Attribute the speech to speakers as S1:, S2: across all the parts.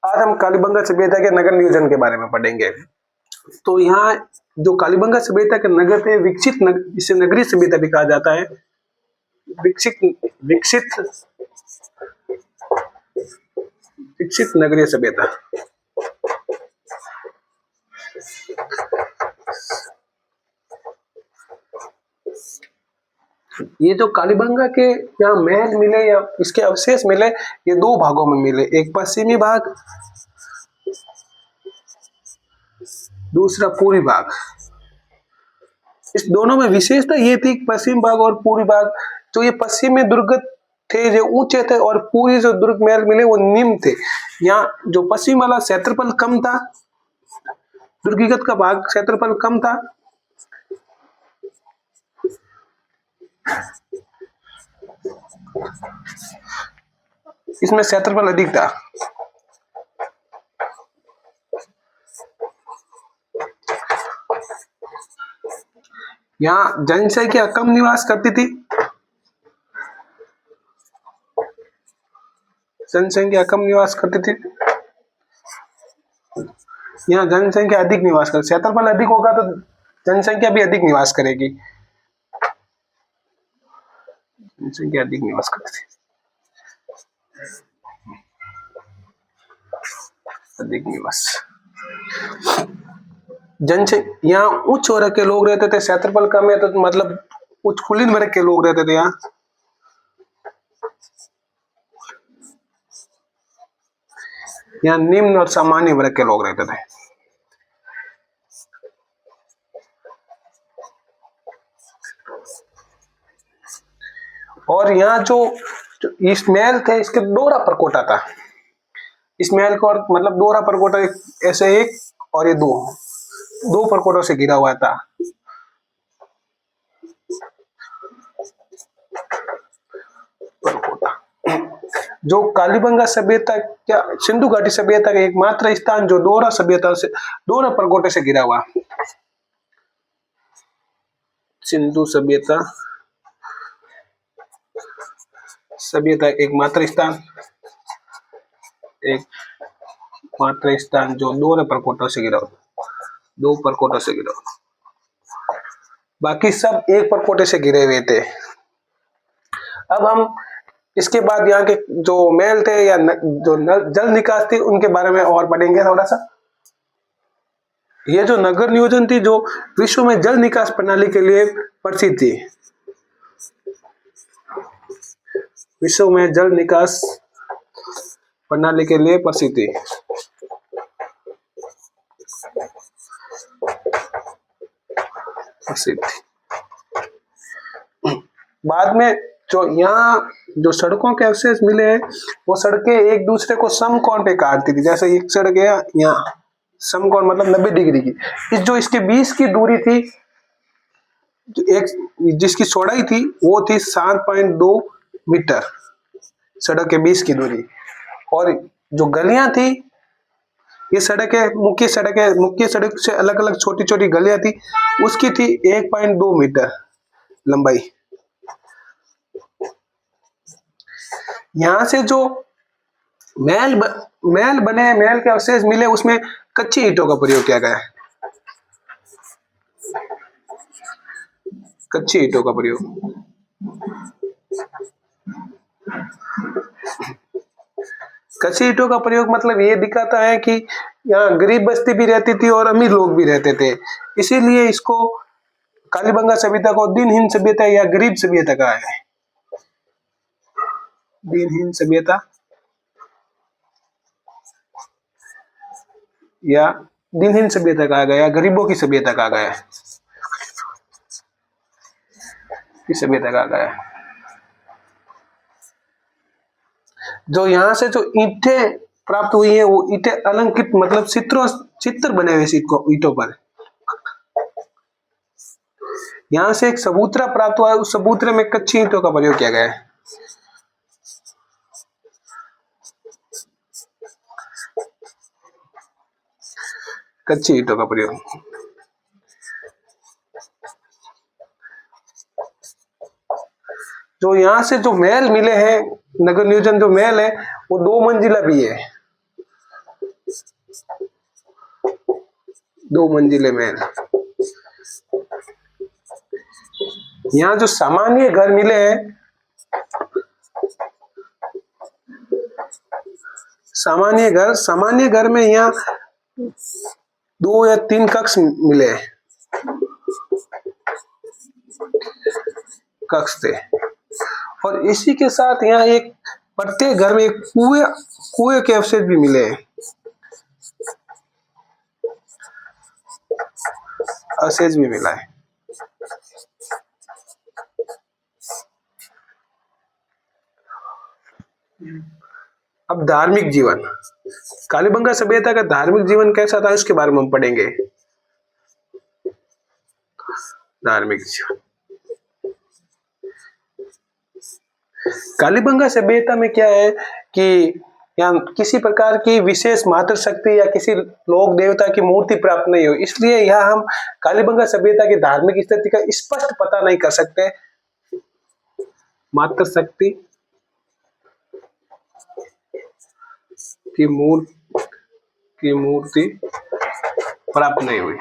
S1: आज हम कालीबंगा सभ्यता के नगर नियोजन के बारे में पढ़ेंगे। तो यहाँ जो कालीबंगा सभ्यता के नगर थे विकसित इसे नगरीय सभ्यता भी कहा जाता है। विकसित विकसित विकसित नगरीय सभ्यता। ये जो कालीबंगा के यहाँ महल मिले या इसके अवशेष मिले, ये दो भागों में मिले, एक पश्चिमी भाग, दूसरा पूर्वी भाग। इस दोनों में विशेषता ये थी पश्चिम भाग और पूर्वी भाग, जो ये पश्चिम में दुर्ग थे जो ऊंचे थे और पूर्वी जो दुर्ग महल मिले वो निम्न थे। यहाँ जो पश्चिम वाला क्षेत्रफल कम था, दुर्गिगत का भाग क्षेत्रफल कम था, इसमें क्षेत्रफल अधिक था। यहाँ जनसंख्या कम निवास करती थी, जनसंख्या कम निवास करती थी। यहाँ जनसंख्या अधिक निवास कर, क्षेत्रफल अधिक होगा तो जनसंख्या भी अधिक निवास करेगी। जनसंख्या अधिक निवास करती थी, अधिक निवास। जनसंख्या यहाँ उच्च वर्ग के लोग रहते थे, क्षेत्रफल कम है तो मतलब उच्च कुलीन वर्ग के लोग रहते थे यहाँ। यहाँ निम्न और सामान्य वर्ग के लोग रहते थे। और यहाँ जो इस महल थे इसके दोहरा परकोटा था। इस महल को मतलब दोहरा परकोटा, ऐसे एक और ये दो परकोटों से घिरा हुआ था। परकोटा जो कालीबंगा सभ्यता क्या सिंधु घाटी सभ्यता का एकमात्र स्थान जो दोहरा सभ्यता से दोहरा परकोटे से घिरा हुआ। सिंधु सभ्यता एकमात्र स्थान जो दोहरे परकोटों से घिरा हुआ, दो परकोटों से घिरा हुआ, बाकी सब एक परकोटे से घिरे हुए थे। अब हम इसके बाद यहाँ के जो महल थे या जो जल निकास थी उनके बारे में और पढ़ेंगे थोड़ा सा। ये जो नगर नियोजन थी जो विश्व में जल निकास प्रणाली के लिए प्रसिद्ध थी, विश्व में जल निकास प्रणाली के लिए प्रसिद्ध थी। बाद में जो यहाँ जो सड़कों के अवशेष मिले हैं वो सड़कें एक दूसरे को समकोण पे काटती थी। जैसे एक सड़क है यहाँ समकोण मतलब 90 डिग्री की, इस जो इसके 20 की दूरी थी, एक जिसकी चौड़ाई थी वो थी 7.2 मीटर, सड़क के 20 की दूरी। और जो गलियां थी, ये मुख्य सड़क से अलग अलग छोटी छोटी गलियां थी, उसकी थी 1.2 मीटर लंबाई। यहां से जो महल बने, महल के अवशेष मिले, उसमें कच्ची ईंटों का प्रयोग किया गया है। कच्ची ईंटों का प्रयोग, कच्ची ईंटों का प्रयोग मतलब ये दिखाता है कि यहाँ गरीब बस्ती भी रहती थी और अमीर लोग भी रहते थे, इसीलिए इसको कालीबंगा सभ्यता को दिनहीन सभ्यता या गरीब सभ्यता कहा है। दिनहीन सभ्यता या दिनहीन सभ्यता कहा गया, गरीबों की सभ्यता कहा गया, सभ्यता कहा गया। जो यहाँ से जो ईंटें प्राप्त हुई है वो ईंटें अलंकृत मतलब चित्र बने हुए ईंटों पर। यहाँ से एक सबूतरा प्राप्त हुआ है, उस सबूतरे में कच्ची ईंटों का प्रयोग किया गया है। कच्ची ईंटों का प्रयोग। जो यहाँ से जो महल मिले हैं, नगर नियोजन जो महल है वो 2 मंजिला भी है। 2 मंजिले महल। यहाँ जो सामान्य घर मिले हैं, सामान्य घर में यहाँ 2 या 3 कक्ष मिले हैं, कक्ष थे। और इसी के साथ यहाँ एक प्रत्येक घर में एक कुएं के अवशेष भी मिले हैं, अवशेष भी मिला है। अब धार्मिक जीवन, कालीबंगा सभ्यता का धार्मिक जीवन कैसा था उसके बारे में हम पढ़ेंगे। धार्मिक जीवन, कालीबंगा सभ्यता में क्या है कि यहाँ किसी प्रकार की विशेष मातृ शक्ति या किसी लोक देवता की मूर्ति प्राप्त नहीं हो, इसलिए यहाँ हम कालीबंगा सभ्यता की धार्मिक स्थिति का स्पष्ट पता नहीं कर सकते। मातृ शक्ति की मूर्ति प्राप्त नहीं हुई।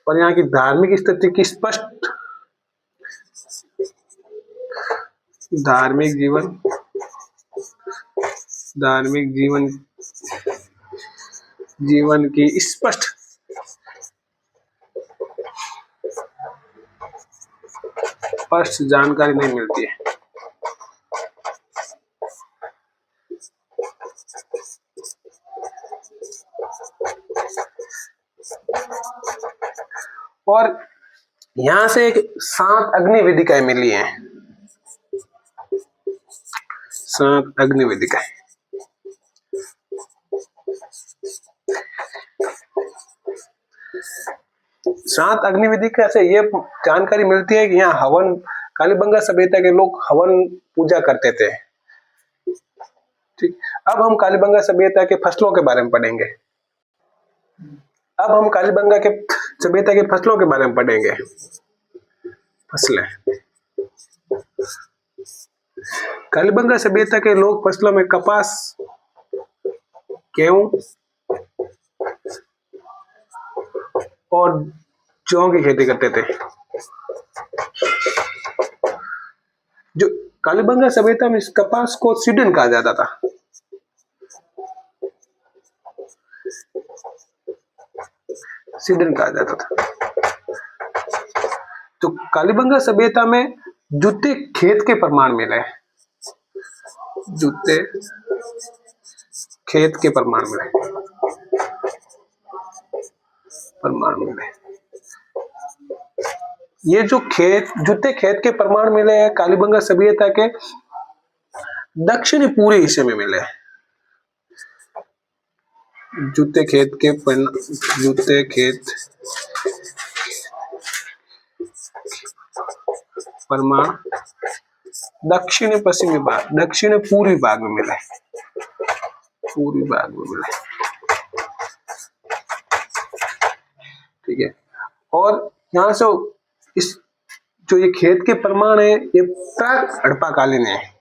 S1: और यहाँ की धार्मिक स्थिति की स्पष्ट धार्मिक जीवन की स्पष्ट जानकारी नहीं मिलती है। और यहां से एक 7 अग्नि वेदिकाएं मिली हैं, 7 अग्नि वेदिकाएं। सात अग्नि वेदिका से ये जानकारी मिलती है कि यहाँ हवन, कालीबंगा सभ्यता के लोग हवन पूजा करते थे। ठीक, अब हम कालीबंगा सभ्यता के फसलों के बारे में पढ़ेंगे। फसलें, कालीबंगा सभ्यता के लोग फसलों में कपास, गेहूं और जौ की खेती करते थे। जो कालीबंगा सभ्यता में इस कपास को सीडन कहा जाता था। तो कालीबंगा सभ्यता में जूते खेत के प्रमाण मिले, ये जो जूते खेत के प्रमाण मिले हैं कालीबंगा सभ्यता के दक्षिणी पूर्वी हिस्से में मिले। जूते खेत प्रमाण दक्षिण पूर्वी भाग में मिले, ठीक है। और यहाँ से जो ये खेत के प्रमाण है ये प्राक हड़प्पा कालीन है।